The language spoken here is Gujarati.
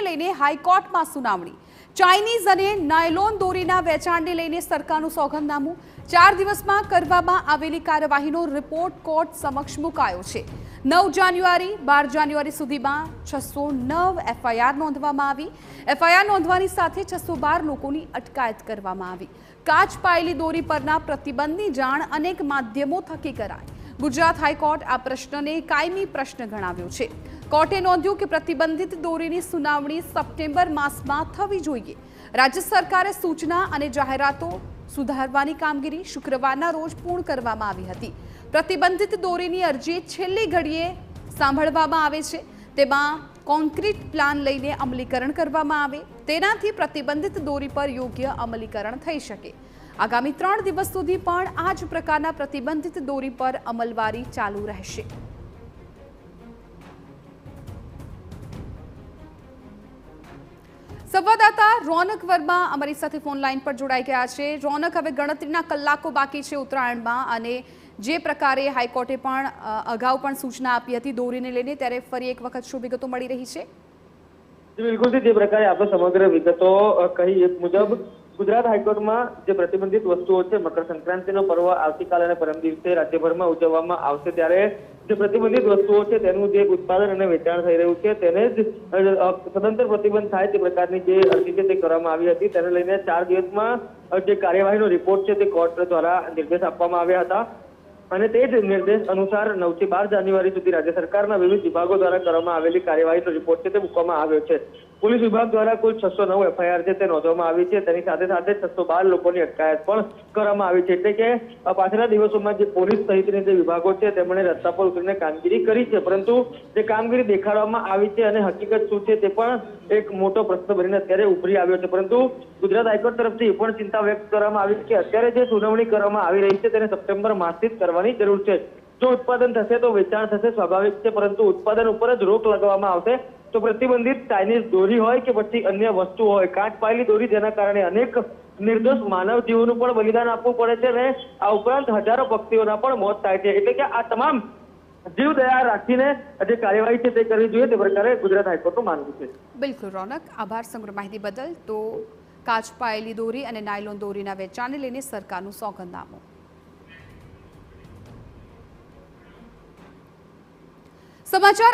લઈને હાઈકોર્ટમાં સુનાવણી। ચાઇનીઝ અને નાયલોન દોરીના વેચાણને લઈને સરકારનું સોગંદનામું। 4 દિવસમાં કરવામાં આવેલી કાર્યવાહીનો રિપોર્ટ કોર્ટ સમક્ષ મુકાયો છે। 9 જાન્યુઆરી 12 જાન્યુઆરી સુધીમાં 609 એફઆઈઆર નોંધવામાં આવી। એફઆઈઆર નોંધવાની સાથે 612 લોકોની અટકાયત કરવામાં આવી। કાચ પાયેલી દોરી પરના પ્રતિબંધની જાણ અનેક માધ્યમો થકી કરાઈ। ગુજરાત હાઈકોર્ટ આ પ્રશ્નને કાયમી પ્રશ્ન ગણાવ્યો છે। કોર્ટે નોંધ્યું કે પ્રતિબંધિત દોરીની સુનાવણી સપ્ટેમ્બર માસમાં થવી જોઈએ। રાજ્ય સરકારે સૂચના અને જાહેરાતો સુધારવાની કામગીરી શુક્રવારના રોજ પૂર્ણ કરવામાં આવી હતી। પ્રતિબંધિત દોરીની અરજી છેલ્લી ઘડીએ સાંભળવામાં આવે છે। તેમાં કોન્ક્રીટ પ્લાન લઈને અમલીકરણ કરવામાં આવે, તેનાથી પ્રતિબંધિત દોરી પર યોગ્ય અમલીકરણ થઈ શકે। આગામી 3 દિવસ સુધી પણ આ જ પ્રકારના પ્રતિબંધિત દોરી પર અમલવારી ચાલુ રહેશે। સંવાદદાતા રોનક વર્મા અમારી સાથે ફોન લાઈન પર જોડાઈ ગયા છે। રોનક, હવે ગણતરીના કલાકો બાકી છે ઉત્તરાયણમાં, અને જે પ્રકારે હાઈકોર્ટે પણ અગાઉ પણ સૂચના આપી હતી દોરીને લઈને, ત્યારે ફરી એક વખત શું વિગતો મળી રહી છે? બિલકુલ, જે પ્રકારે આપણે સમગ્ર વિગતો કહી એક મુજબ ગુજરાત હાઈકોર્ટમાં જે પ્રતિબંધિત વસ્તુઓ છે, મકર સંક્રાંતિનો પર્વ આવતીકાલે અને પરમ દિવસે રાજ્યભરમાં ઉજવવામાં આવશે, ત્યારે જે પ્રતિબંધિત વસ્તુઓ છે તેનું જે ઉત્પાદન અને વેચાણ થઈ રહ્યું છે તેને જ સદંતર પ્રતિબંધ થાય તે પ્રકારની જે અરજી છે તે કરવામાં આવી હતી। તેને લઈને 4 દિવસમાં જે કાર્યવાહીનો રિપોર્ટ છે તે કોર્ટ દ્વારા નિર્દેશ આપવામાં આવ્યા હતા, અને તે જ નિર્દેશ અનુસાર 9 થી 12 જાન્યુઆરી સુધી રાજ્ય સરકારના વિવિધ વિભાગો દ્વારા કરવામાં આવેલી કાર્યવાહીનો રિપોર્ટ છે તે મૂકવામાં આવ્યો છે। પોલીસ વિભાગ દ્વારા કુલ 609 એફઆઈઆર છે તે નોંધવામાં આવી છે। તેની સાથે સાથે 612 લોકોની અટકાયત પણ કરવામાં આવી છે। એટલે કે પાછલા દિવસોમાં જે પોલીસ સહિતની જે વિભાગો છે તેમણે રસ્તા પર ઉતરીને કામગીરી કરી છે, પરંતુ જે કામગીરી દેખાડવામાં આવી છે અને હકીકત શું છે તે પણ એક મોટો પ્રશ્ન બનીને અત્યારે ઉભરી આવ્યો છે। પરંતુ ગુજરાત હાઈકોર્ટ તરફથી એ પણ ચિંતા વ્યક્ત કરવામાં આવી કે અત્યારે જે સુનાવણી કરવામાં આવી રહી છે તેને સપ્ટેમ્બર માસથી જ કરવાની જરૂર છે। જો ઉત્પાદન થશે તો વેચાણ થશે, સ્વાભાવિક છે, પરંતુ ઉત્પાદન ઉપર જ રોક લગાવવામાં આવશે તો પ્રતિબંધિત ચાઇનીઝ દોરી હોય કે પછી અન્ય વસ્તુ હોય, કાચ પાયેલી દોરી, જેના કારણે અનેક નિર્દોષ માનવ જીવોનું પણ બલિદાન આપવું પડે છે અને આ ઉપરાંત હજારો પક્ષીઓના પણ મોત થાય છે। એટલે કે આ તમામ જીવ દયા રાખીને જે કાર્યવાહી છે તે કરવી જોઈએ, તે પ્રકારે ગુજરાત હાઈકોર્ટનું માનવું છે। બિલકુલ રોનક, આભાર સમગ્ર માહિતી બદલ। તો કાચ પાયેલી દોરી અને નાયલોન દોરીના વેચાણને લઈને સરકારનું સોગંદનામું। સમાચાર